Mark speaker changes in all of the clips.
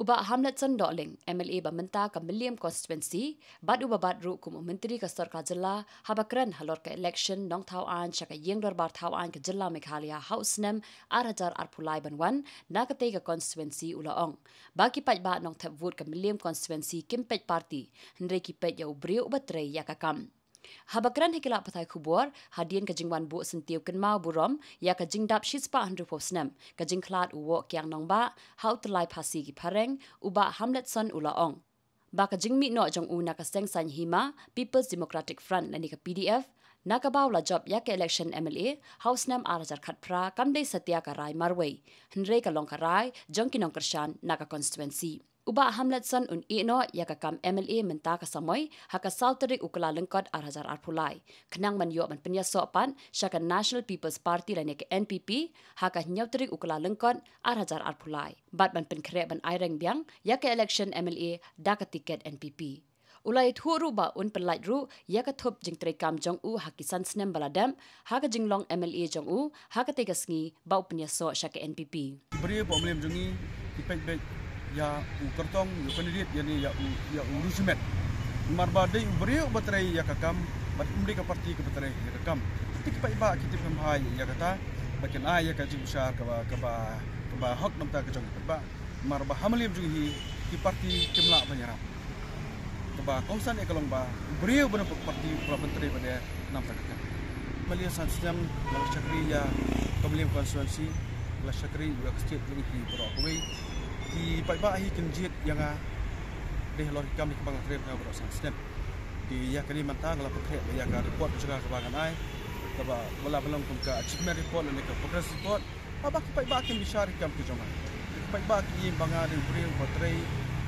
Speaker 1: Ubah Hamlet Doling, MLA Bamenta ke Milliam Constituency, bad ubah bad ru kum Menteri ke Sorka Jela, habakren halor ke election nong tau an syaka yeng dor bar tau an ke Jela Meghalaya House Nem Arhajar Arpulai Banwan, na ke constituency ulaong. Bagi paj ba nong tap vote ke Milliam Constituency Kimpej Party, Hynrei kipej ya ubriu ubatrei ya kakam. Habakran hikilak patai kubur, hadian ke jingwan bu sentiu kenmau burom, ya ke jingdap shispa 100% ke jingklat uwo kiang nongba, hau terlai pasi ki pareng, uba Hamlet ulaong. Ba ke Jingmih no Jong na ke seng san hima, People's Democratic Front lani ke PDF, na ke bau la job ya ke election MLA, House Nam Arajar Khatpra, kamdei Satia ke rai Marwei, Hynrei ke long ke rai, Jong ki Nongkyrshan na ke constituency. Ubah Hamlet un ino ya ke kam MLA menta ke samoy haka sauterik ukala lengkot Arhajar Arpulai. Kenang man yo man penyasopan syaka National People's Party lani ke NPP haka nyauterik ukala lengkot Arhajar Arpulai. Bat man penkrek ban aireng biang ya ke election MLA da ke tiket NPP. Ulai thuru ba un penlait ru ya ke thup jing trekam Jong haki sansnem baladam haka jinglong MLA Jong haka tegasngi ba penyaso syaka NPP.
Speaker 2: Beri problem jongi ipek ya kartong ya kandidat yani ya rusumet marbadai beri baterai ya kakam bat umri ke parti ke baterai ya kakam tik pai ba kita pemhai ya kata bakin ya ka jibsar ka ba hak namta ke jong ba marba hamli jungi di parti kemla penyerap ke ba kongsan ekalong ba beri benar parti baterai pada namta kakam Malaysia sistem lalu syakri ya pemilihan konstituensi lalu syakri juga state lagi di Marwei di paiba hi kenjit yang deh lor kami ke bangla trem ka berosan snap di ya kali mantang la pekre ya ka report juga ke bangan ai ke ba wala belum pun ka achievement report le ke progress report apa ki paiba kin bishar kam ke joma paiba ki banga de bri baterai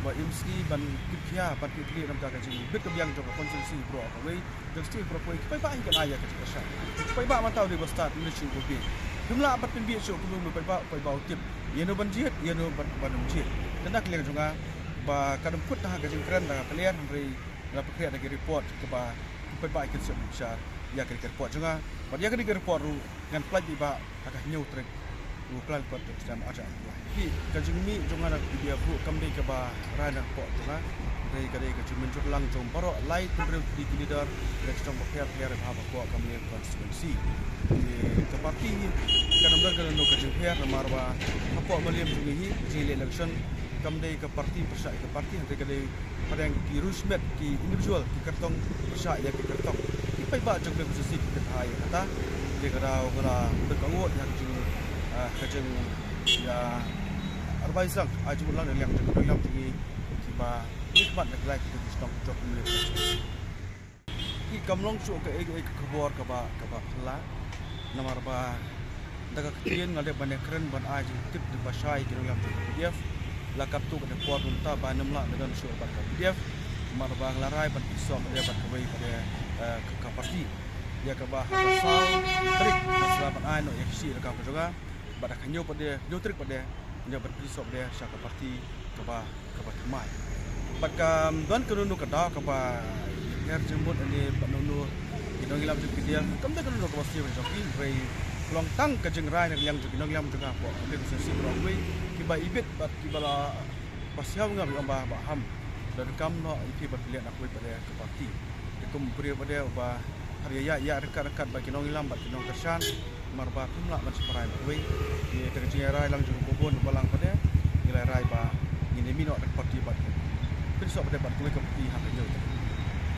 Speaker 2: ba imski ban kipia ban kipli ram ka ji bit ke yang joma konsensi pro ka wei justi pro ko ki paiba hi kan aya ka kasha paiba mantau di start leadership ko bi jumlah apat pin bi so ko mu paiba tip yeno banjir yeno banjir kena clear juga ba kadam put ha gajing keren da clear Hynrei la pekre da report ke ba baik ke besar ya ke report juga ba dia ke report ru dengan plaj ba agak nyau trek ru plan pot jam aja ki Jingmih juga da dia bu kamde ke ba rana pot juga dari kade ke cuma lang jom paro lai pun di leader da cuma clear ha ba ko kamde constituency ke parti kadam bergal no ke jingher marwa apa meliam jungi jil election kamde ke parti persa ke parti Hynrei kade pada ki rusmet ki individual ki kartong persa ya ki kartong ipai ba jong ke posisi ke hai kata de garau gara berkangot yang jing kajeng ya arbaisang aju lang yang jong jungi ki ba nikmat nak like ke stok job meliam ki kamlong su ke khabor ka ba phla nomor ba daga kien ngade bane keren ban aji tip di basai ki ngam PDF lakap tu ke kuat unta ba namla dengan sur ba PDF mar ba nglarai ban pisok dia ba kawai pada ke parti dia ke ba pasal trik masalah ban ai no FC ka juga ba da kanyo pada yo trik pada dia berpisok dia syaka parti ke ba kemai ba kam don kenunu ke da ke ba nger jembut ani panunu kita ngilam tu dia kam da kenunu ke pasti ba Hynrei long tang ke jengrai yang juga ngilam juga po ke sesi Marwei kiba ibit bat kibala pasiaw ngam ba ham dan kam no iki bat lihat aku pada ke parti ke beri pada ba hari ya rekat-rekat bagi nongilam bat Nongkyrshan marba kumla man separai Marwei di ke jengrai lang juga kobon balang pada nilai rai ba ngini mino ke parti bat besok pada bat ke parti ha ke